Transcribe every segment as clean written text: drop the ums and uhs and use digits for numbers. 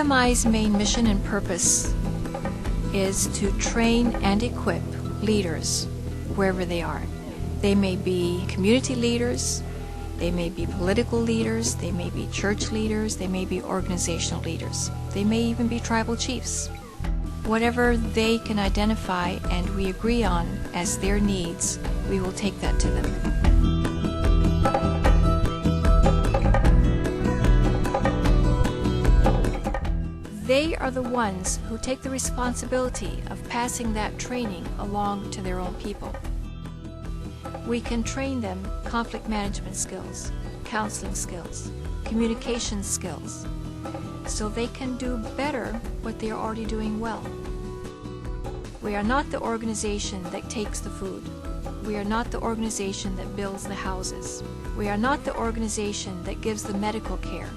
GMI's main mission and purpose is to train and equip leaders wherever they are. They may be community leaders, they may be political leaders, they may be church leaders, they may be organizational leaders, they may even be tribal chiefs. Whatever they can identify and we agree on as their needs, we will take that to them. They are the ones who take the responsibility of passing that training along to their own people. We can train them conflict management skills, counseling skills, communication skills, so they can do better what they are already doing well. We are not the organization that takes the food. We are not the organization that builds the houses. We are not the organization that gives the medical care.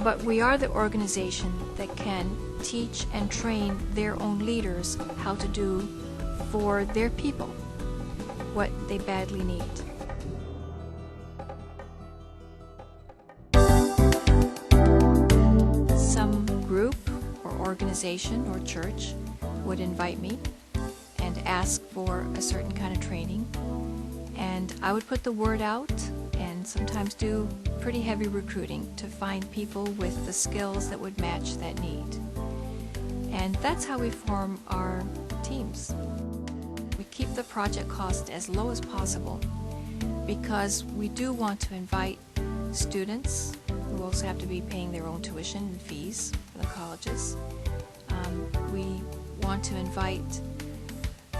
But we are the organization that can teach and train their own leaders how to do for their people what they badly need. Some group or organization or church would invite me and ask for a certain kind of training, and I would put the word out and sometimes do pretty heavy recruiting to find people with the skills that would match that need. And that's how we form our teams. We keep the project cost as low as possible because we do want to invite students who also have to be paying their own tuition and fees for the colleges. We want to invite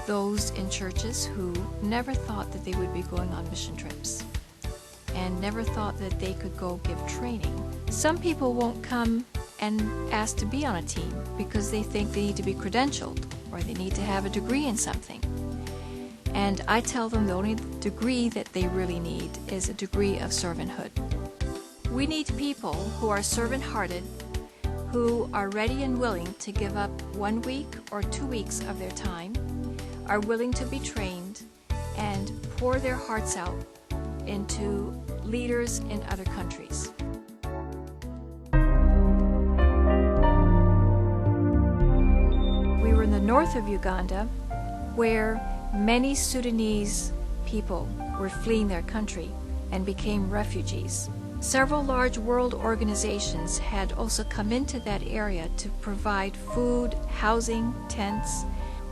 those in churches who never thought that they would be going on mission trips and never thought that they could go give training. Some people won't come and ask to be on a team because they think they need to be credentialed or they need to have a degree in something. And I tell them the only degree that they really need is a degree of servanthood. We need people who are servant-hearted, who are ready and willing to give up 1 week or 2 weeks of their time, are willing to be trained, and pour their hearts out into leaders in other countries. We were in the north of Uganda, where many Sudanese people were fleeing their country and became refugees. Several large world organizations had also come into that area to provide food, housing, tents.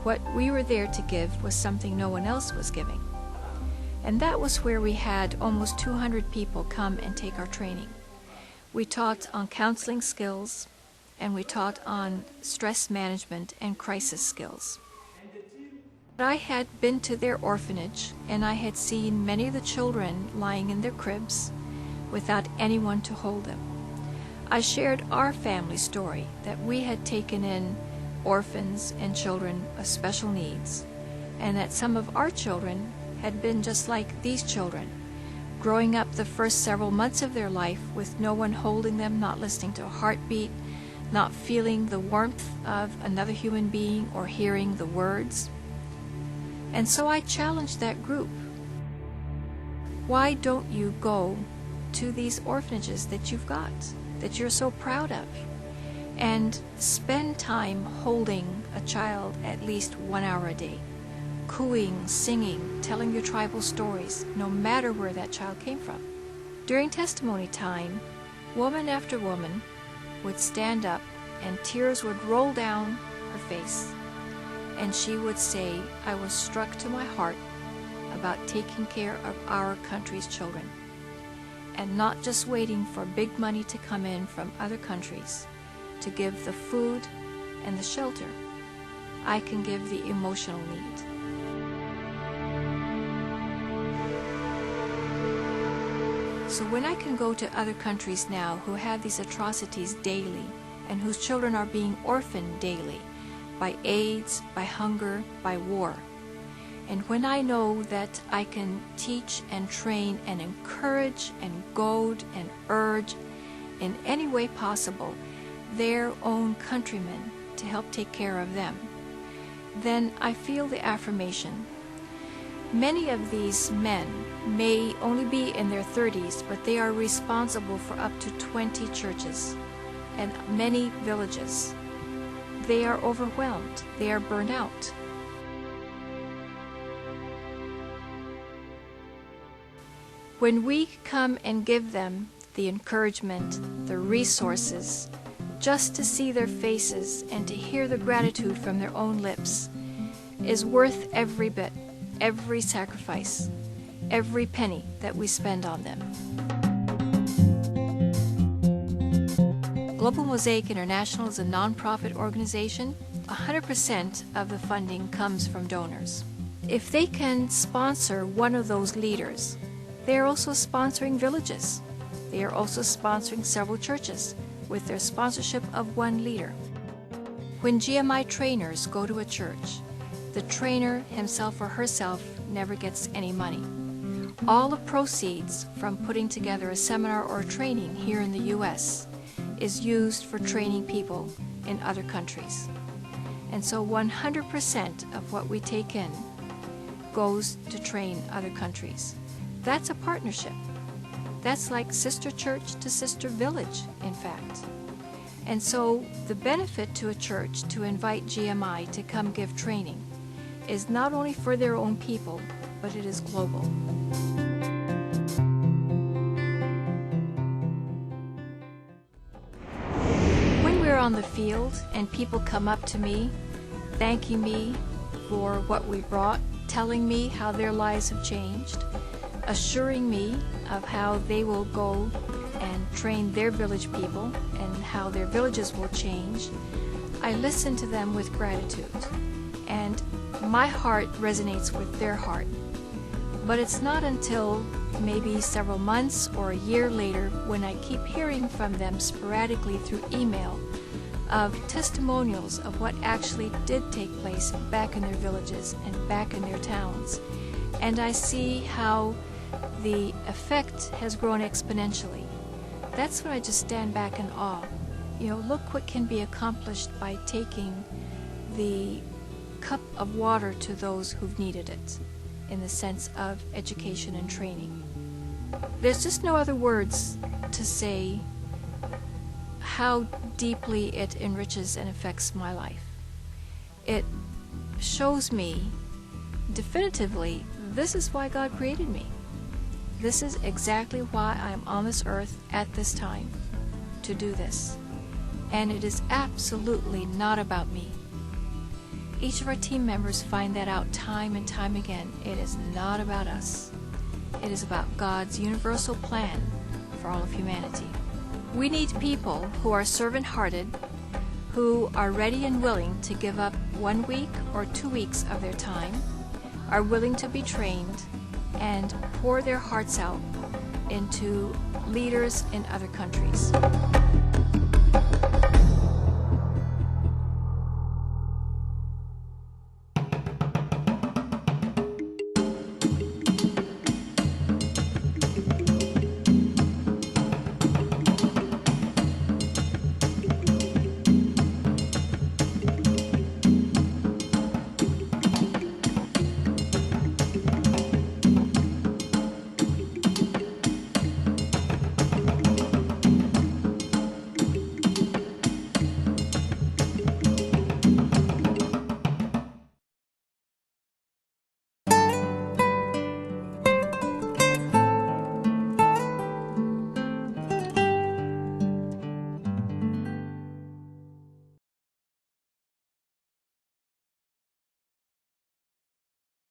What we were there to give was something no one else was giving. And that was where we had almost 200 people come and take our training. We taught on counseling skills, and we taught on stress management and crisis skills. I had been to their orphanage, and I had seen many of the children lying in their cribs without anyone to hold them. I shared our family story, that we had taken in orphans and children of special needs, and that some of our children had been just like these children, growing up the first several months of their life with no one holding them, not listening to a heartbeat, not feeling the warmth of another human being or hearing the words. And so I challenged that group. Why don't you go to these orphanages that you've got, that you're so proud of, and spend time holding a child at least 1 hour a day, cooing, singing, telling your tribal stories, no matter where that child came from. During testimony time, woman after woman would stand up and tears would roll down her face, and she would say, "I was struck to my heart about taking care of our country's children, and not just waiting for big money to come in from other countries to give the food and the shelter. I can give the emotional need." So when I can go to other countries now who have these atrocities daily and whose children are being orphaned daily by AIDS, by hunger, by war, and when I know that I can teach and train and encourage and goad and urge in any way possible their own countrymen to help take care of them, then I feel the affirmation. Many of these men may only be in their 30s, but they are responsible for up to 20 churches. and many villages. They are overwhelmed. They are burnt out. When we come and give them the encouragement, the resources, just to see their faces and to hear the gratitude from their own lips is worth every bit, every sacrifice, every penny that we spend on them. Global Mosaic International is a nonprofit organization. 100% of the funding comes from donors. If they can sponsor one of those leaders, they are also sponsoring villages. They are also sponsoring several churches with their sponsorship of one leader. When GMI trainers go to a church, the trainer himself or herself never gets any money. All the proceeds from putting together a seminar or a training here in the U.S. is used for training people in other countries. And so 100% of what we take in goes to train other countries. That's a partnership. That's like sister church to sister village, in fact. And so the benefit to a church to invite GMI to come give training is not only for their own people, but it is global. When we're on the field and people come up to me, thanking me for what we brought, telling me how their lives have changed, assuring me of how they will go and train their village people and how their villages will change, I listen to them with gratitude. And my heart resonates with their heart. But it's not until maybe several months or a year later when I keep hearing from them sporadically through email of testimonials of what actually did take place back in their villages and back in their towns. And I see how the effect has grown exponentially. That's when I just stand back in awe. You know, look what can be accomplished by taking the cup of water to those who've needed it, in the sense of education and training. There's just no other words to say how deeply it enriches and affects my life. It shows me definitively this is why God created me. This is exactly why I'm on this earth at this time, to do this. And it is absolutely not about me. Each of our team members find that out time and time again. It is not about us. It is about God's universal plan for all of humanity. We need people who are servant-hearted, who are ready and willing to give up 1 week or 2 weeks of their time, are willing to be trained, and pour their hearts out into leaders in other countries.